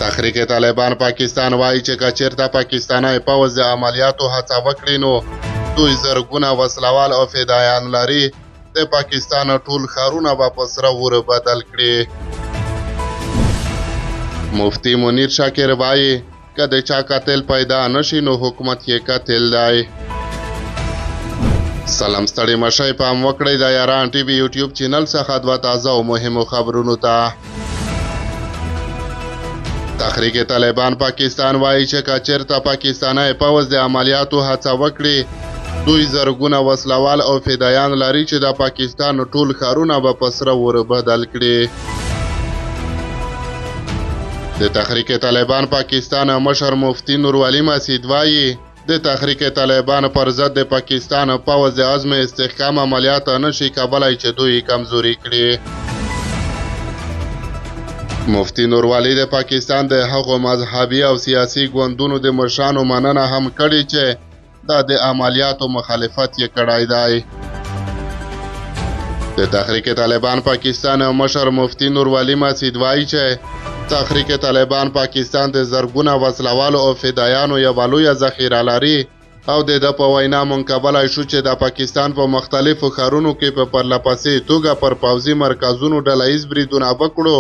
تحریک طالبان پاکستان وایي چې که چېرته پاکستانی پوځ د عملیاتو هڅه وکړي نو دوی زرګونه وسلوال او فدایان لري. د پاکستان ټول ښارونه به په سره اور بدل کړي. مفتی منیر شاکر وایي که د چا قاتل پیدا نشي نو حکومت یې قاتل دی. سلام ستړي مشئ پام وکړئ د یاران ټي وي یوټیوب چینل څخه دوه تازه او مهمو خبرونو ته. تحریک طالبان پاکستان وایي چې که چېرته پاکستانی پوځ د عملیاتو هڅه وکړي دوی زرګونه وسلوال او فدایان لري چې د پاکستان ټول ښارونه به په سره اور بدل کړي. د تحریک طالبان پاکستان مشر مفتی نورولي مسعود وایي د تحریک طالبان پر ضد د پاکستان پوځ د عزم استحکام عملیات نشي کولای چې دوی کمزوري کړي. مفتی نورولي د پاکستان د هغو مذهبي او سیاسي ګوندونو د مشرانو مننه هم کړې چې دا د عملیاتو مخالفت یې کړی دی. د تحریک طالبان پاکستان مشر مفتی نورولي مسعود وایي چې تحریک طالبان پاکستان د زرګونه وسلوالو او فدایانو یوه لویه ذخیره لري او د ده په وینا موږ کولی شو چې د پاکستان په مختلفو ښارونو کې په پرلهپسې توګه پر پوځي مرکزونو ډله ییز بریدونه وکړو.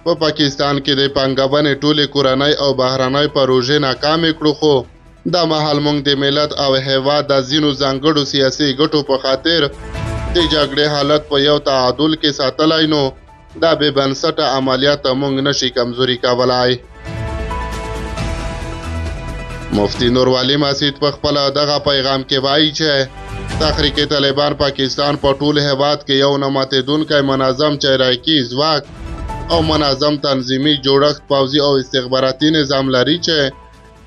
په پاکستان کې د پانګونې ټولې کورنۍ او بهرنۍ پروژې ناکامې کړو، خو دا مهال موږ د ملت او هیواد د ځینو ځانګړو سیاسي ګټو په خاطر د جګړې حالت په یو تعادل کې ساتلی، نو دا بې بنسټه عملیات موږ نشي کمزوري کولای. مفتی نورولي مسعود په خپل دغه پیغام کې وایي چې تحریک طالبان پاکستان په ټول هیواد کې یو نه ماتېدونکی منظم چریکي ځواک او منظم تنظیمي جوړښت پوځي او استخباراتي نظام لري چې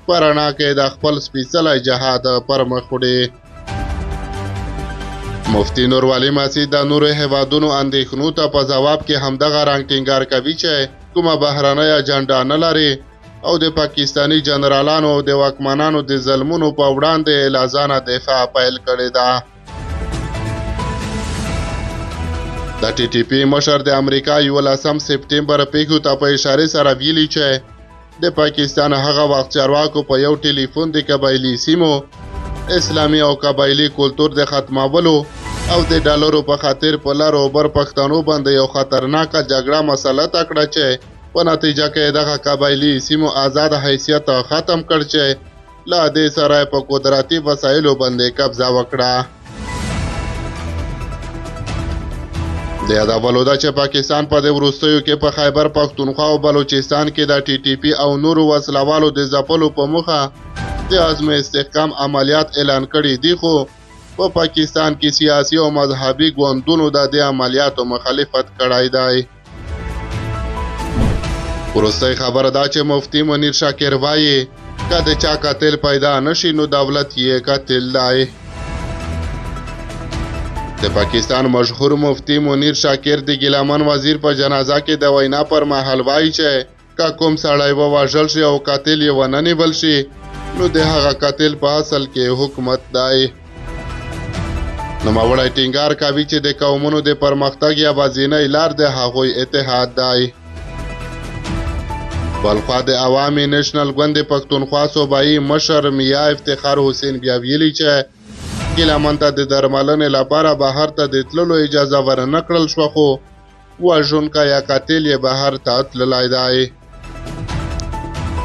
په رڼا کې د خپل سپېڅلی جهاد پر مخ وړي. مفتی نورولي مسعود د نورو هیوادونو اندېښنو ته په ځواب کې همدغه رنګ ټینګار کوي چې کومه بهرنۍ اجنډا نه لري او د پاکستاني جنرالانو او د واکمنانو د ظلمونو په وړاندې له ځانه دفاع پیل کړې ده. د ټي ټي پي مشر د امریکا 11 سپټمبر پیښو ته په اشارې سره ویلي چې د پاکستان هغه وخت چارواکو په یو ټلیفون د قبایلي سیمو اسلامي او قبایلي کلتور د ختمولو او د ډالرو په خاطر په لر او بر پښتنو باندې یو خطرناکه جګړه مسلطه کړه چې په نتیجه کې دغه قبایلي سیمو آزاد حیثیت ختم کړ چې له دې سره په قدرتي وسایلو باندې قبضه وکړه. د یادولو ده چې پاکستان په د وروستیو کې په خیبر پښتونخوا او بلوچستان کې د ټي ټي پي او نورو وسلوالو د ځپلو په موخه د عزم استحکام عملیات اعلان کړي دي، خو په پاکستان کې سیاسي او مذهبي ګوندونو د دې عملیاتو مخالفت کړی دی. وروستی خبره ده چې مفتی منیر شاکر وایي که د چا قاتل پیدا نشي نو دولت یې قاتل دی. د پاکستان مشهور مفتی منیر شاکر د ګیلامن وزیر په جنازه کې د وینا پر مهال وایي چې که کوم سړی ووژل شي او قاتل یې ونه نیول شي نو د هغه قاتل په اصل کې حکومت دی. نوموړی ټینګار کوي چې د قومونو د پرمختګ یوازینۍ لار د هغوی اتحاد دی. بلخوا د عوامي نیشنل ګوند پښتونخوا صوبایي مشر میا افتخار حسین بیا ویلي چې ګیلامن ته د درملنې لپاره بهر ته د تللو اجازه ورنه کړل شوه، خو وژونکی یا قاتل یې بهر ته تللی دی.